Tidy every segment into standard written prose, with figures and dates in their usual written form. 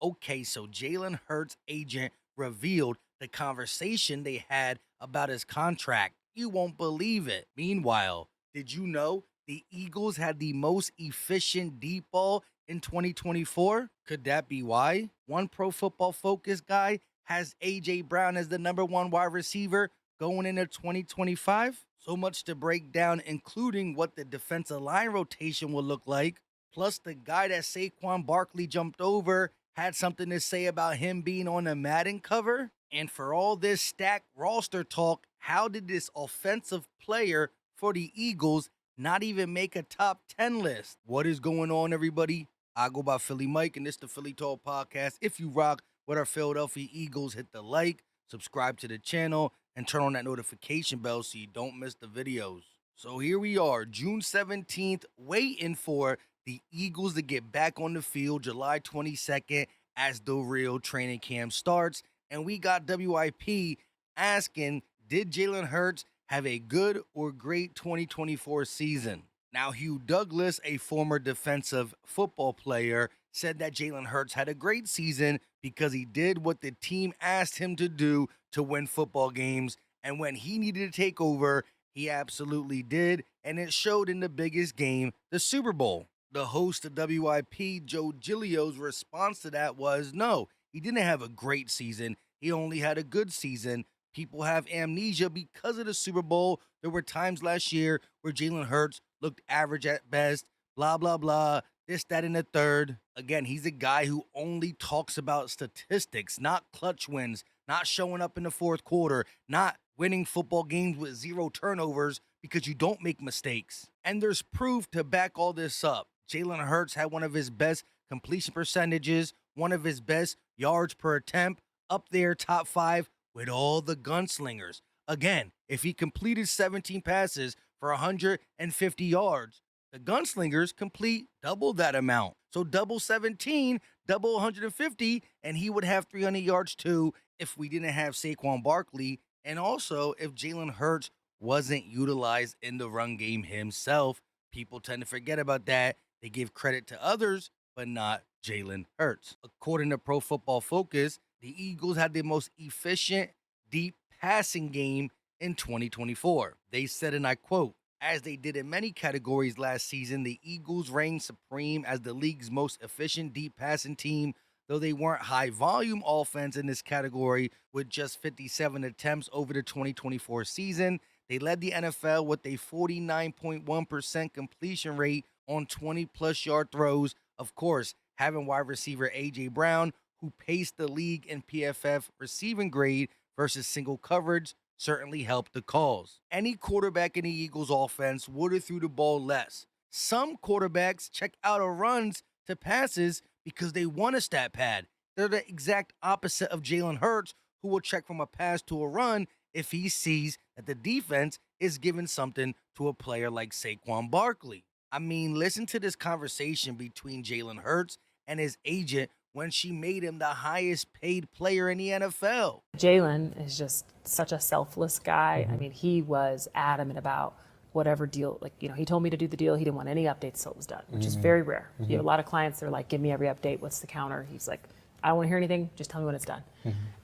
Okay, so Jalen Hurts' agent revealed the conversation they had about his contract. You won't believe it. Meanwhile, did you know the Eagles had the most efficient deep ball in 2024? Could that be why? One Pro Football Focus guy has A.J. Brown as the number one wide receiver going into 2025. So much to break down, including what the defensive line rotation will look like. Plus, the guy that Saquon Barkley jumped over had something to say about him being on a Madden cover. And for all this stacked roster talk, how did this offensive player for the Eagles not even make a top 10 list? What is going on, everybody? I go by Philly Mike, and this is the Philly Talk Podcast. If you rock with our Philadelphia Eagles, hit the like, subscribe to the channel, and turn on that notification bell so you don't miss the videos. So here we are, June 17th, waiting for the Eagles to get back on the field July 22nd as the real training camp starts. And we got WIP asking, did Jalen Hurts have a good or great 2024 season? Now, Hugh Douglas, a former defensive football player, said that Jalen Hurts had a great season because he did what the team asked him to do to win football games. And when he needed to take over, he absolutely did. And it showed in the biggest game, the Super Bowl. The host of WIP, Joe Giglio's response to that was, no, he didn't have a great season. He only had a good season. People have amnesia because of the Super Bowl. There were times last year where Jalen Hurts looked average at best, blah, blah, blah, this, that, and the third. Again, he's a guy who only talks about statistics, not clutch wins, not showing up in the fourth quarter, not winning football games with 0 turnovers because you don't make mistakes. And there's proof to back all this up. Jalen Hurts had one of his best completion percentages, one of his best yards per attempt, up there top 5 with all the gunslingers. Again, if he completed 17 passes for 150 yards, the gunslingers complete double that amount. So double 17, double 150, and he would have 300 yards too if we didn't have Saquon Barkley, and also if Jalen Hurts wasn't utilized in the run game himself. People tend to forget about that. They give credit to others, but not Jalen Hurts. According to Pro Football Focus, the Eagles had the most efficient, deep passing game in 2024. They said, and I quote, as they did in many categories last season, the Eagles reigned supreme as the league's most efficient deep passing team, though they weren't high-volume offense in this category with just 57 attempts over the 2024 season. They led the NFL with a 49.1% completion rate on 20-plus yard throws. Of course, having wide receiver A.J. Brown, who paced the league in PFF receiving grade versus single coverage, certainly helped the cause. Any quarterback in the Eagles offense would have threw the ball less. Some quarterbacks check out of runs to passes because they want a stat pad. They're the exact opposite of Jalen Hurts, who will check from a pass to a run if he sees that the defense is giving something to a player like Saquon Barkley. I mean, listen to this conversation between Jalen Hurts and his agent when she made him the highest paid player in the NFL. Jalen is just such a selfless guy. I mean, he was adamant about whatever deal, he told me to do the deal. He didn't want any updates till it was done, which is very rare. You have a lot of clients that are like, give me every update. What's the counter? He's like, I don't want to hear anything. Just tell me when it's done.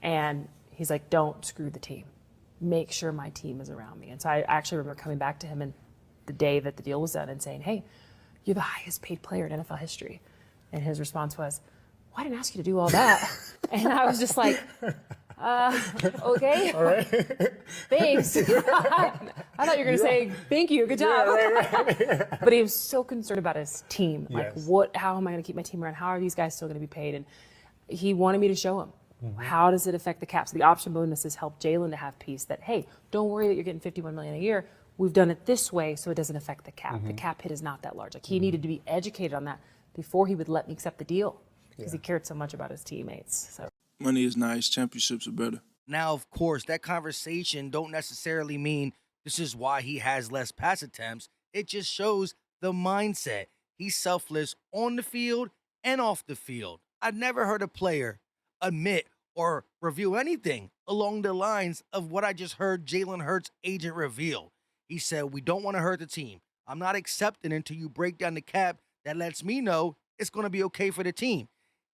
And he's like, don't screw the team. Make sure my team is around me. And so I actually remember coming back to him and the day that the deal was done and saying, hey, you're the highest paid player in NFL history. And his response was, well, I didn't ask you to do all that. And I was just like, okay. All right. Thanks. I thought you were going to say, thank you, good job. Right. But he was so concerned about his team. Like, Yes. how am I going to keep my team around? How are these guys still going to be paid? And he wanted me to show him. How does it affect the cap? So the option bonuses help Jalen to have peace that, hey, don't worry that you're getting $51 million a year. We've done it this way so it doesn't affect the cap. The cap hit is not that large. Like, he needed to be educated on that before he would let me accept the deal because he cared so much about his teammates. So money is nice, championships are better. Now, of course, that conversation don't necessarily mean this is why he has less pass attempts. It just shows the mindset. He's selfless on the field and off the field. I've never heard a player admit or reveal anything along the lines of what I just heard Jalen Hurts' agent reveal. He said, we don't want to hurt the team. I'm not accepting until you break down the cap that lets me know it's going to be okay for the team.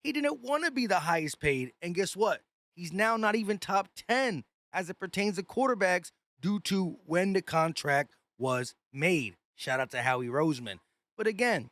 He didn't want to be the highest paid. And guess what? He's now not even top 10 as it pertains to quarterbacks due to when the contract was made. Shout out to Howie Roseman. But again,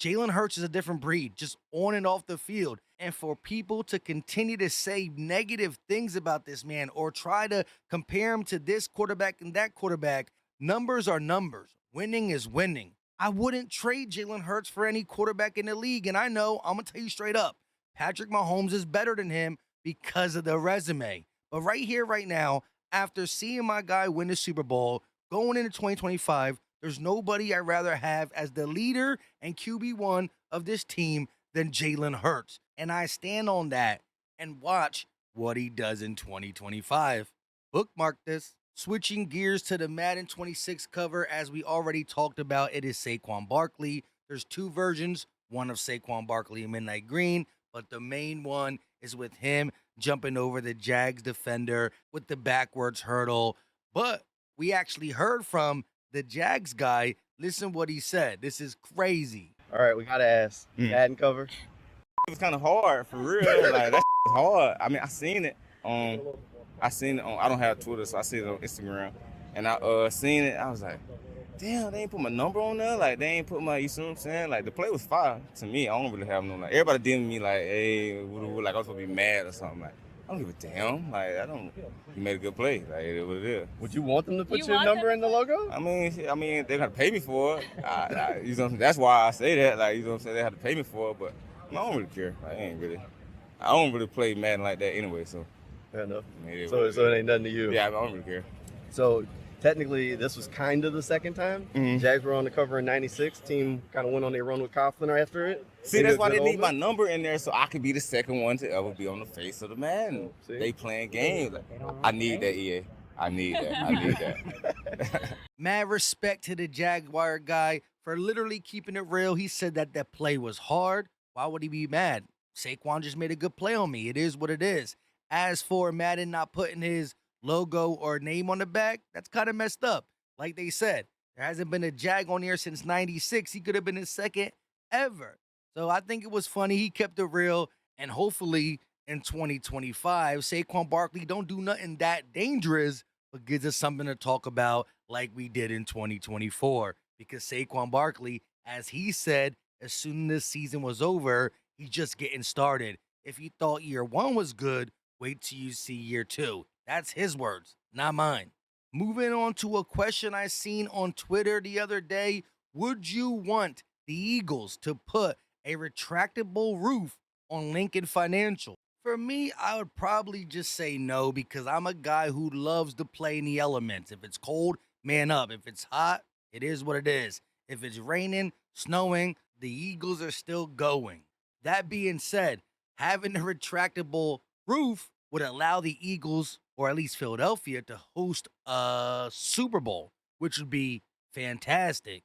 Jalen Hurts is a different breed, just on and off the field. And for people to continue to say negative things about this man or try to compare him to this quarterback and that quarterback, numbers are numbers. Winning is winning. I wouldn't trade Jalen Hurts for any quarterback in the league. And I know, I'm going to tell you straight up, Patrick Mahomes is better than him because of the resume. But right here, right now, after seeing my guy win the Super Bowl, going into 2025, there's nobody I'd rather have as the leader and QB1 of this team than Jalen Hurts. And I stand on that and watch what he does in 2025. Bookmark this. Switching gears to the Madden 26 cover, as we already talked about, it is Saquon Barkley. There's two versions, one of Saquon Barkley in Midnight Green, but the main one is with him jumping over the Jags defender with the backwards hurdle. But we actually heard from the Jags guy. Listen what he said. This is crazy. All right, we gotta ask. Madden cover. It was kind of hard for real. Like that was hard. I mean, I seen it on. I don't have Twitter, so I see it on Instagram, and I seen it. I was like, damn, they ain't put my number on there. Like they ain't put my. You see what I'm saying? Like the play was fire to me. I don't really have no like. Everybody DM'd me like, hey, like I was gonna be mad or something. Like I don't give a damn. Like I don't. You made a good play. Like it is what it is. Would you want them to put your number in the logo? I mean, they gotta pay me for it. You know, that's why I say that. Like, you know what I'm saying? They have to pay me for it, but I don't really care. I don't really play Madden like that anyway. So, Fair enough. So it ain't nothing to you. Yeah, I don't really care. So technically, this was kind of the second time. Mhm. Jags were on the cover in '96. Team kind of went on their run with Coughlin after it. See, that's why they need my over. number in there so I could be the second one to ever be on the face of the Madden. See? They playing games. Like, I need that, EA. I need that. Mad respect to the Jaguar guy for literally keeping it real. He said that play was hard. Why would he be mad? Saquon just made a good play on me. It is what it is. As for Madden not putting his logo or name on the back, that's kind of messed up. Like they said, there hasn't been a Jag on here since '96. He could have been his second ever. So I think it was funny. He kept it real. And hopefully in 2025, Saquon Barkley don't do nothing that dangerous, but gives us something to talk about like we did in 2024. Because Saquon Barkley, as he said, as soon as this season was over, he's just getting started. If you thought year one was good, wait till you see year two. That's his words, not mine. Moving on to a question I seen on Twitter the other day. Would you want the Eagles to put a retractable roof on Lincoln Financial? For me, I would probably just say no because I'm a guy who loves to play in the elements. If it's cold, man up. If it's hot, it is what it is. If it's raining, snowing, the Eagles are still going. That being said, having a retractable roof would allow the Eagles, or at least Philadelphia, to host a Super Bowl, which would be fantastic.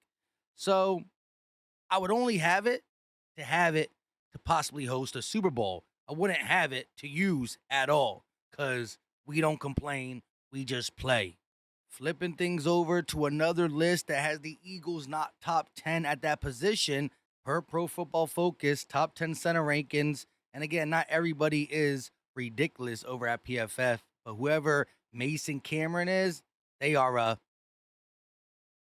So I would only have it to possibly host a Super Bowl. I wouldn't have it to use at all because we don't complain, we just play. Flipping things over to another list that has the Eagles not top 10 at that position per Pro Football Focus, top 10 center rankings. And again, not everybody is ridiculous over at PFF, but whoever Mason Cameron is, they are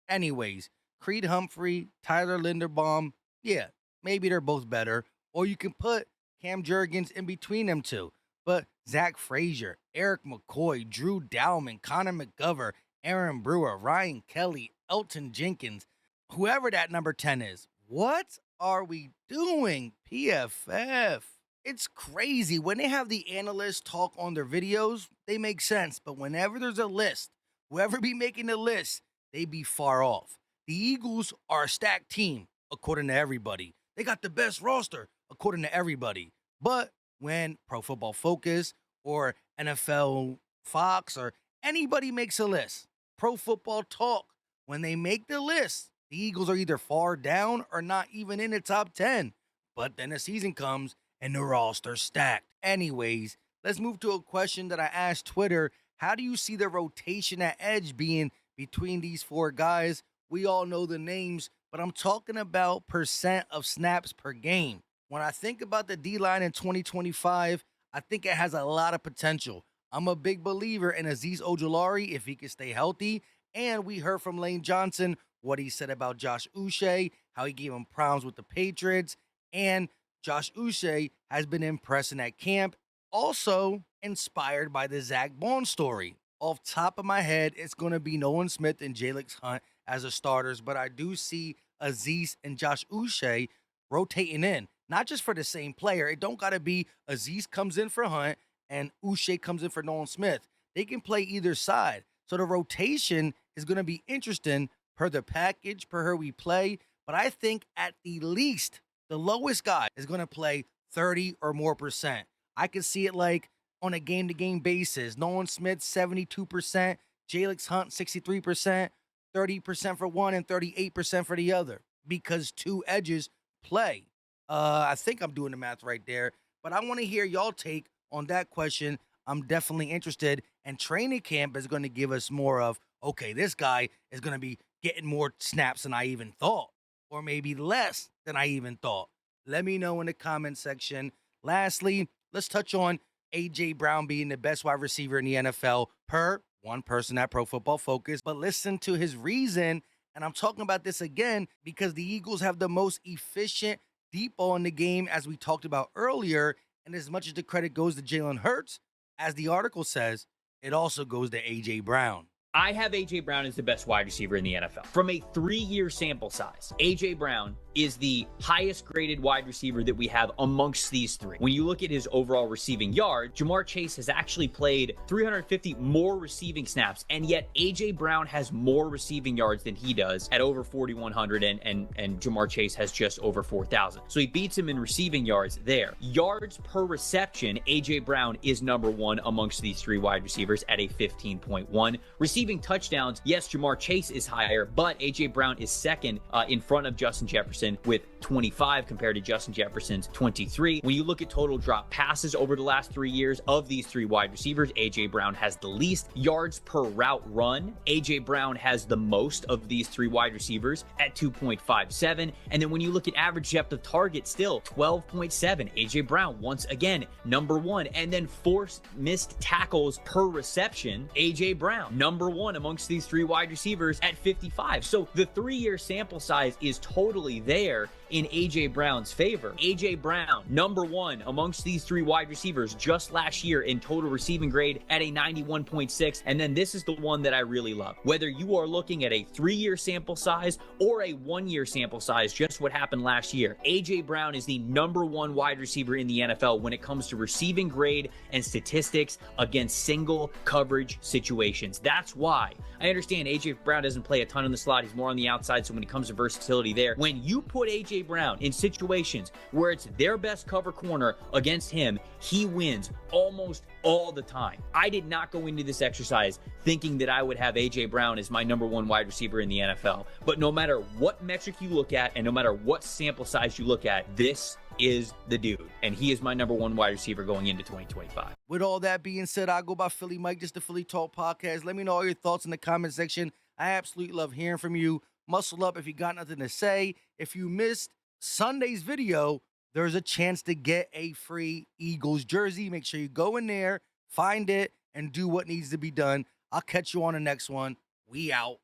anyways, Creed Humphrey, Tyler Linderbaum, yeah, maybe they're both better. Or you can put Cam Jurgens in between them two. But Zach Frazier, Eric McCoy, Drew Dowman, Connor McGovern, Aaron Brewer, Ryan Kelly, Elton Jenkins, whoever that number 10 is. What are we doing, PFF? It's crazy. When they have the analysts talk on their videos, they make sense. But whenever there's a list, whoever be making the list, they be far off. The Eagles are a stacked team, according to everybody. They got the best roster, according to everybody. But when Pro Football Focus or NFL Fox or anybody makes a list, Pro Football Talk, when they make the list, the Eagles are either far down or not even in the top 10. But then the season comes and the roster's stacked. Anyways, let's move to a question that I asked Twitter. How do you see the rotation at edge being between these four guys? We all know the names, but I'm talking about percent of snaps per game. When I think about the D-line in 2025, I think it has a lot of potential. I'm a big believer in Azeez Ojulari if he can stay healthy. And we heard from Lane Johnson what he said about Josh Uche, how he gave him problems with the Patriots. And Josh Uche has been impressing at camp. Also inspired by the Zach Bond story. Off top of my head, it's going to be Nolan Smith and Jalen Hunt as the starters, but I do see Azeez and Josh Uche rotating in, not just for the same player. It don't got to be Azeez comes in for Hunt and Uche comes in for Nolan Smith. They can play either side. So the rotation is going to be interesting per the package, per who we play. But I think at the least, the lowest guy is going to play 30 or more percent. I can see it like on a game-to-game basis. Nolan Smith, 72%, Jalen Hunt, 63%, 30% for one and 38% for the other because two edges play. I think I'm doing the math right there, but I want to hear y'all take on that question. I'm definitely interested, and training camp is going to give us more of, okay, this guy is going to be getting more snaps than I even thought, or maybe less than I even thought. Let me know in the comment section. Lastly, let's touch on A.J. Brown being the best wide receiver in the NFL per one person at Pro Football Focus. But listen to his reason, and I'm talking about this again because the Eagles have the most efficient deep ball in the game, as we talked about earlier. And as much as the credit goes to Jalen Hurts, as the article says, it also goes to A.J. Brown. I have A.J. Brown as the best wide receiver in the NFL. From a 3-year sample size, A.J. Brown is the highest graded wide receiver that we have amongst these three. When you look at his overall receiving yard, Ja'Marr Chase has actually played 350 more receiving snaps, and yet A.J. Brown has more receiving yards than he does at over 4,100, and Ja'Marr Chase has just over 4,000. So he beats him in receiving yards there. Yards per reception, A.J. Brown is number one amongst these three wide receivers at a 15.1. Receiving touchdowns, yes, Ja'Marr Chase is higher, but A.J. Brown is second in front of Justin Jefferson with 25 compared to Justin Jefferson's 23. When you look at total drop passes over the last 3 years of these three wide receivers, A.J. Brown has the least. Yards per route run, A.J. Brown has the most of these three wide receivers at 2.57. And then when you look at average depth of target, still 12.7. A.J. Brown, once again, number one. And then forced missed tackles per reception, A.J. Brown, number one amongst these three wide receivers at 55. So the 3-year sample size is totally there in A.J. Brown's favor. A.J. Brown, number one amongst these three wide receivers just last year in total receiving grade at a 91.6. And then this is the one that I really love. Whether you are looking at a 3-year sample size or a 1-year sample size, just what happened last year, A.J. Brown is the number one wide receiver in the NFL when it comes to receiving grade and statistics against single coverage situations. That's why I understand A.J. Brown doesn't play a ton in the slot. He's more on the outside. So when it comes to versatility there, when you put A.J. Brown in situations where it's their best cover corner against him, he wins almost all the time. I did not go into this exercise thinking that I would have A.J. Brown as my number one wide receiver in the NFL. But no matter what metric you look at and no matter what sample size you look at, this is the dude. And he is my number one wide receiver going into 2025. With all that being said, I go by Philly Mike, just the Philly Talk Podcast. Let me know all your thoughts in the comment section. I absolutely love hearing from you. Muscle up if you got nothing to say. If you missed Sunday's video, there's a chance to get a free Eagles jersey. Make sure you go in there, find it, and do what needs to be done. I'll catch you on the next one. We out.